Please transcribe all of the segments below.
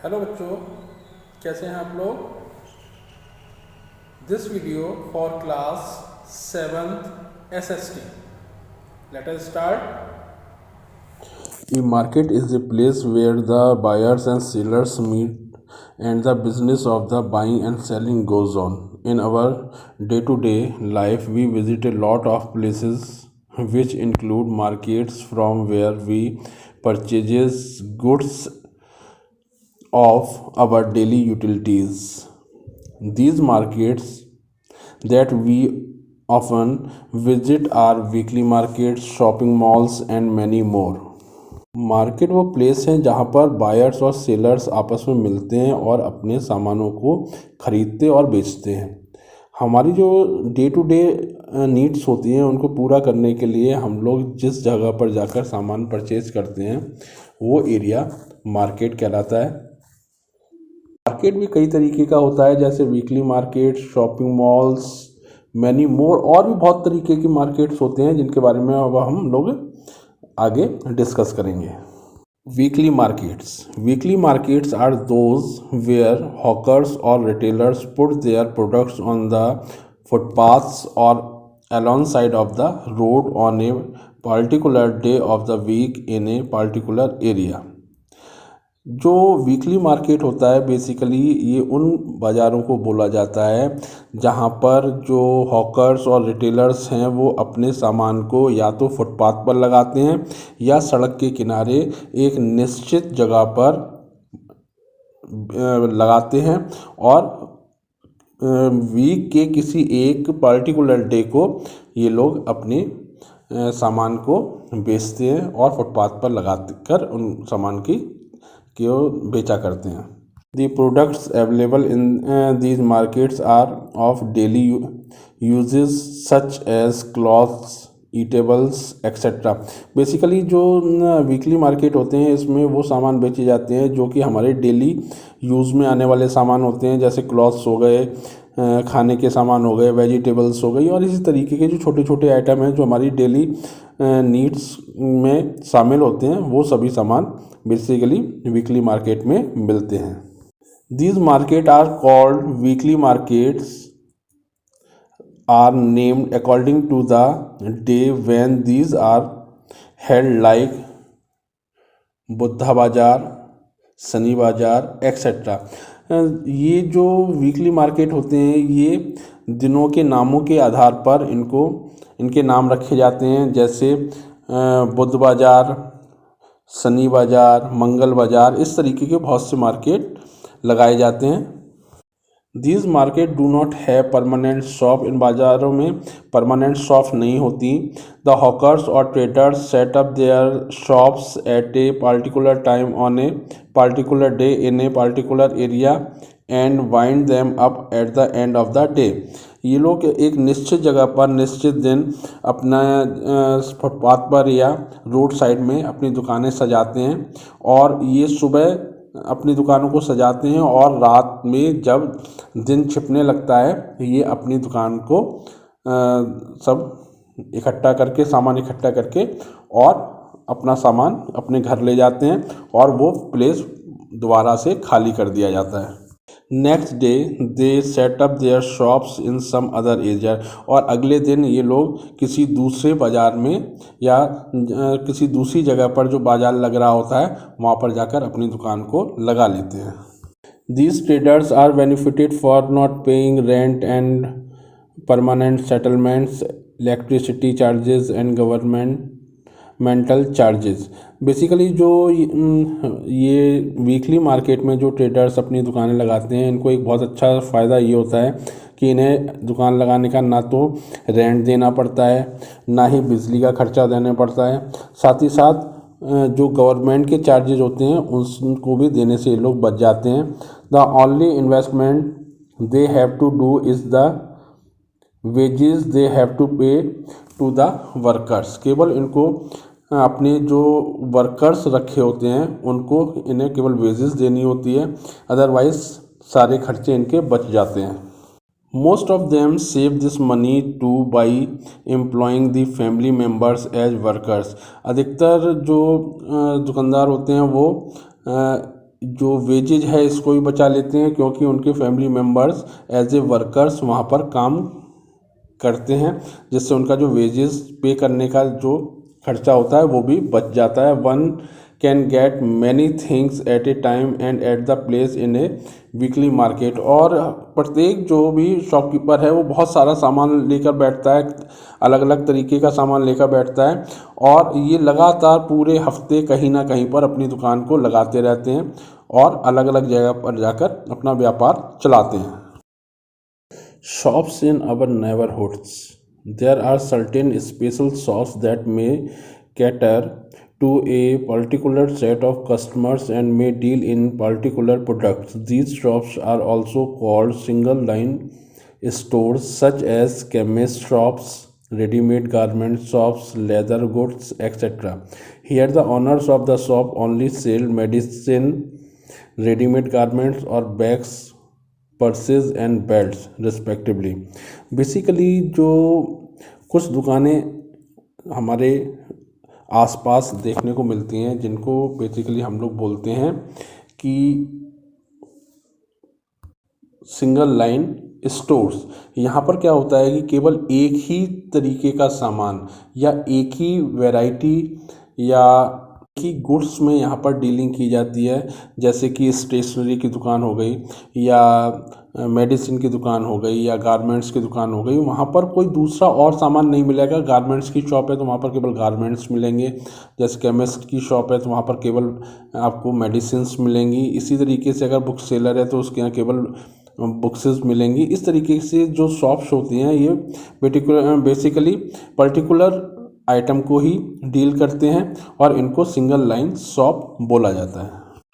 Hello बच्चों, कैसे हैं आप लोग। This video for class 7th SST। Let us start. A market is a place where the buyers and sellers meet and the business of the buying and selling goes on. In our day-to-day life, we visit a lot of places which include markets from where we purchase goods of our daily utilities. These markets that we often visit are weekly markets, shopping malls, and many more. Market वो place है जहाँ पर buyers और sellers आपस में मिलते हैं और अपने सामानों को खरीदते और बेचते हैं। हमारी जो डे टू डे नीड्स होती हैं उनको पूरा करने के लिए हम लोग जिस जगह पर जाकर सामान परचेज करते हैं वो एरिया मार्केट कहलाता है। मार्केट भी कई तरीके का होता है, जैसे weekly market, shopping malls, many more, और भी बहुत तरीके की मार्केट्स होते हैं जिनके बारे में अब हम लोग आगे डिस्कस करेंगे। Weekly markets are those where hawkers और retailers put their products on the footpaths और along side of the road on a particular day of the week in a particular area। जो वीकली मार्केट होता है basically ये उन बाज़ारों को बोला जाता है जहाँ पर जो हॉकर्स और रिटेलर्स हैं वो अपने सामान को या तो फुटपाथ पर लगाते हैं या सड़क के किनारे एक निश्चित जगह पर लगाते हैं और वीक के किसी एक पर्टिकुलर डे को ये लोग अपने सामान को बेचते हैं और फुटपाथ पर लगा कर उन सामान की बेचा करते हैं। The products available in these markets are of daily uses such as clothes, eatables, etc. Basically जो वीकली मार्केट होते हैं इसमें वो सामान बेचे जाते हैं जो कि हमारे डेली यूज़ में आने वाले सामान होते हैं, जैसे क्लॉथ्स हो गए, खाने के सामान हो गए, वेजिटेबल्स हो गई, और इसी तरीके के जो छोटे छोटे आइटम हैं जो हमारी डेली नीड्स में शामिल होते हैं वो सभी सामान बेसिकली वीकली मार्केट में मिलते हैं। These markets are called weekly markets are named according to the day when these are held, like Buddha बाज़ार, शनि बाज़ार एक्सेट्रा। ये जो वीकली मार्केट होते हैं ये दिनों के नामों के आधार पर इनके नाम रखे जाते हैं, जैसे बुद्ध बाज़ार, शनि बाज़ार, मंगल बाज़ार, इस तरीके के बहुत से मार्केट लगाए जाते हैं। These market do not have permanent shop. इन बाज़ारों में परमानेंट शॉप नहीं होती। द हॉकर्स और traders set up their shops at a particular time on a particular day in a particular area and wind them up at the end of the day. ये लोग एक निश्चित जगह पर निश्चित दिन अपना फुटपाथ पर या रोड साइड में अपनी दुकानें सजाते हैं और ये सुबह अपनी दुकानों को सजाते हैं और रात में जब दिन छिपने लगता है ये अपनी दुकान को सब इकट्ठा करके सामान इकट्ठा करके और अपना सामान अपने घर ले जाते हैं और वो प्लेस दोबारा से खाली कर दिया जाता है। Next day they set up their shops in some other area. और अगले दिन ये लोग किसी दूसरे बाज़ार में या किसी दूसरी जगह पर जो बाज़ार लग रहा होता है वहाँ पर जाकर अपनी दुकान को लगा लेते हैं। These traders are benefited for not paying rent and permanent settlements, electricity charges and governmental charges। Basically जो ये वीकली मार्केट में जो ट्रेडर्स अपनी दुकानें लगाते हैं इनको एक बहुत अच्छा फ़ायदा ये होता है कि इन्हें दुकान लगाने का ना तो रेंट देना पड़ता है ना ही बिजली का खर्चा देना पड़ता है, साथ ही साथ जो गवर्नमेंट के चार्जेस होते हैं उनको भी देने से ये लोग बच जाते हैं। The only investment they have to do is the wages they have to pay to the workers. केवल इनको अपने जो वर्कर्स रखे होते हैं उनको इन्हें केवल वेजेस देनी होती है, अदरवाइज सारे खर्चे इनके बच जाते हैं। Most of them save this money to by employing the family members as workers. अधिकतर जो दुकानदार होते हैं वो जो वेजेज है इसको भी बचा लेते हैं, क्योंकि उनके family members as a workers वहाँ पर काम करते हैं, जिससे उनका जो वेजेस पे करने का जो खर्चा होता है वो भी बच जाता है। One can gate many things at A time and at the place in A weekly market. और प्रत्येक जो भी शॉपकीपर है वो बहुत सारा सामान लेकर बैठता है, अलग अलग तरीके का सामान लेकर बैठता है, और ये लगातार पूरे हफ्ते कहीं ना कहीं पर अपनी दुकान को लगाते रहते हैं और अलग अलग जगह पर जाकर अपना व्यापार चलाते हैं। Shops in our neighborhoods. There are certain special shops that may cater to a particular set of customers and may deal in particular products. These shops are also called single line stores, such as chemist shops, ready-made garment shops, leather goods, etc. Here the owners of the shop only sell medicine, ready-made garments or bags, पर्सेज and belts respectively. Basically जो कुछ दुकानें हमारे आसपास देखने को मिलती हैं, जिनको बेसिकली हम लोग बोलते हैं कि सिंगल लाइन स्टोर्स। यहाँ पर क्या होता है कि केवल एक ही तरीके का सामान या एक ही वैरायटी या की गुड्स में यहाँ पर डीलिंग की जाती है, जैसे कि स्टेशनरी की दुकान हो गई या मेडिसिन की दुकान हो गई या गारमेंट्स की दुकान हो गई। वहाँ पर कोई दूसरा और सामान नहीं मिलेगा। गारमेंट्स की शॉप है तो वहाँ पर केवल गारमेंट्स मिलेंगे, जैसे केमिस्ट की शॉप है तो वहाँ पर केवल आपको मेडिसिन्स मिलेंगी। इसी तरीके से अगर बुक सेलर है तो उसके यहाँ केवल बुक्सेस मिलेंगी। इस तरीके से जो शॉप्स होती हैं ये बेसिकली पर्टिकुलर आइटम को ही डील करते हैं और इनको सिंगल लाइन शॉप बोला जाता है।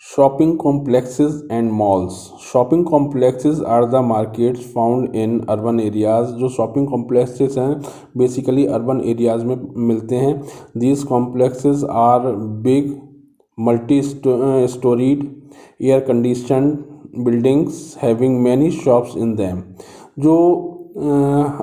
Shopping complexes and malls. Shopping complexes are the markets found in urban areas. जो शॉपिंग कॉम्प्लेक्सेस हैं बेसिकली अर्बन एरियाज में मिलते हैं। These complexes are big multi storeyed air conditioned buildings having many shops in them. जो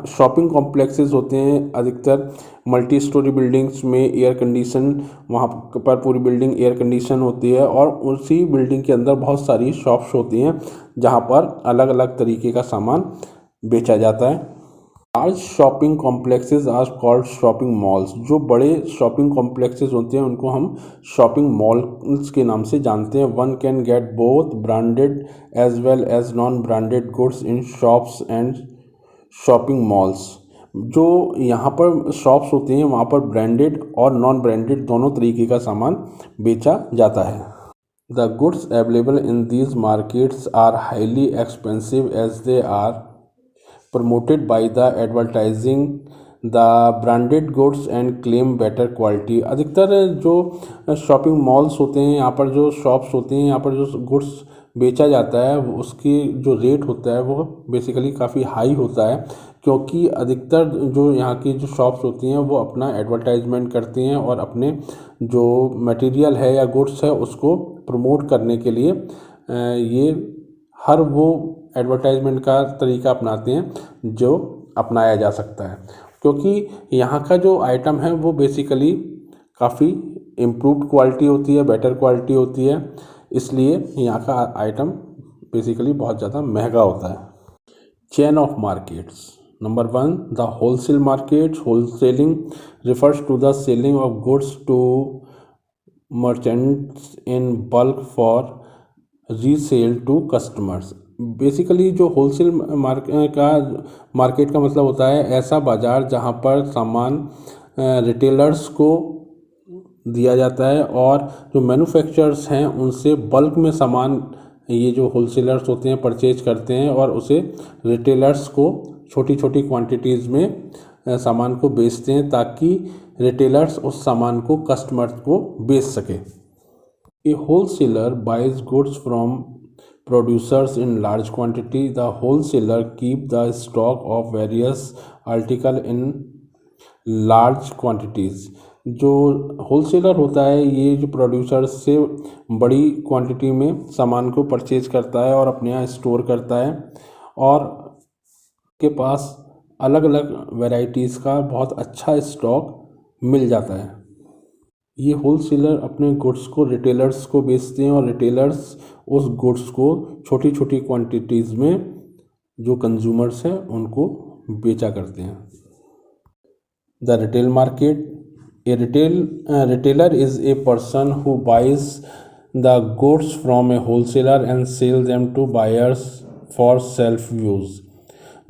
shopping complexes होते हैं अधिकतर multi storey buildings में एयर कंडीशन, वहाँ पर पूरी बिल्डिंग एयर कंडीशन होती है और उसी बिल्डिंग के अंदर बहुत सारी शॉप्स होती हैं जहाँ पर अलग अलग तरीके का सामान बेचा जाता है। Large shopping complexes are called shopping malls. जो बड़े शॉपिंग कॉम्प्लेक्सेस होते हैं उनको हम शॉपिंग मॉल्स के नाम से जानते हैं। One can get both branded as well as non branded goods in shops and shopping malls. जो यहाँ पर शॉप्स होती हैं वहाँ पर ब्रांडेड और नॉन ब्रांडेड दोनों तरीके का सामान बेचा जाता है। The goods available in these markets are highly expensive as they are promoted by the advertising the branded goods and claim better quality. अधिकतर जो शॉपिंग मॉल्स होते हैं, यहाँ पर जो शॉप्स होती हैं, यहाँ पर जो गुड्स बेचा जाता है उसकी जो रेट होता है वो बेसिकली काफ़ी हाई होता है, क्योंकि अधिकतर जो यहाँ की जो शॉप्स होती हैं वो अपना एडवर्टाइजमेंट करती हैं और अपने जो मटेरियल है या गुड्स है उसको प्रमोट करने के लिए ये हर वो एडवर्टाइजमेंट का तरीका अपनाते हैं जो अपनाया जा सकता है। क्योंकि यहाँ का जो आइटम है वो बेसिकली काफ़ी इम्प्रूव्ड क्वालिटी होती है, बेटर क्वालिटी होती है, इसलिए यहाँ का आइटम बेसिकली बहुत ज़्यादा महंगा होता है। Chain of markets. Number 1, the wholesale market. Wholesaling refers to the selling of goods to merchants in bulk for resale to customers। Basically जो होलसेल मार्केट का मतलब होता है ऐसा बाज़ार जहाँ पर सामान रिटेलर्स को दिया जाता है और जो मैन्युफैक्चरर्स हैं उनसे बल्क में सामान ये जो होलसेलर्स होते हैं परचेज करते हैं और उसे रिटेलर्स को छोटी छोटी क्वांटिटीज़ में सामान को बेचते हैं ताकि रिटेलर्स उस सामान को कस्टमर्स को बेच सके। A wholesaler buys goods from producers in large quantity. The wholesaler keep the stock of various article in large quantities. जो होलसेलर होता है ये जो प्रोड्यूसर्स से बड़ी क्वांटिटी में सामान को परचेज करता है और अपने यहाँ स्टोर करता है और के पास अलग अलग वैरायटीज़ का बहुत अच्छा स्टॉक मिल जाता है। ये होलसेलर अपने गुड्स को रिटेलर्स को बेचते हैं और रिटेलर्स उस गुड्स को छोटी छोटी क्वांटिटीज़ में जो कंज्यूमर्स हैं उनको बेचा करते हैं। The retail market, A retailer is a person who buys the goods from a wholesaler and sells them to buyers for self use।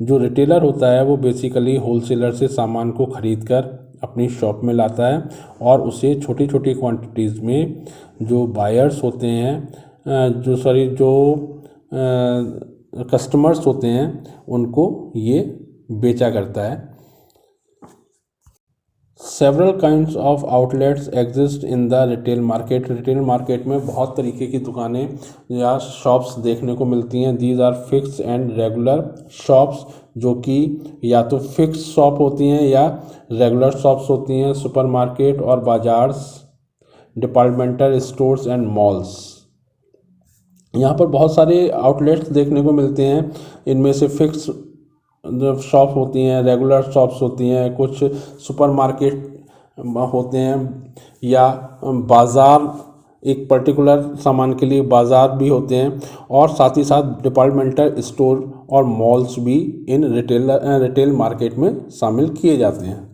जो रिटेलर होता है वो बेसिकली होलसेलर से सामान को खरीद कर अपनी शॉप में लाता है और उसे छोटी छोटी क्वांटिटीज़ में जो बायर्स होते हैं जो कस्टमर्स होते हैं उनको ये बेचा करता है। Several kinds of outlets exist in the retail market. Retail market में बहुत तरीके की दुकानें या शॉप्स देखने को मिलती हैं। These are fix and regular shops, जो कि या तो फिक्स शॉप होती हैं या रेगुलर शॉप्स होती हैं। सुपरमार्केट और bazaars, departmental stores and malls. यहाँ पर बहुत सारे आउटलेट्स देखने को मिलते हैं। इनमें से फिक्स शॉप होती हैं, रेगुलर शॉप्स होती हैं, कुछ सुपरमार्केट होते हैं या बाज़ार, एक पर्टिकुलर सामान के लिए बाज़ार भी होते हैं और साथ ही साथ डिपार्टमेंटल स्टोर और मॉल्स भी इन रिटेल मार्केट में शामिल किए जाते हैं।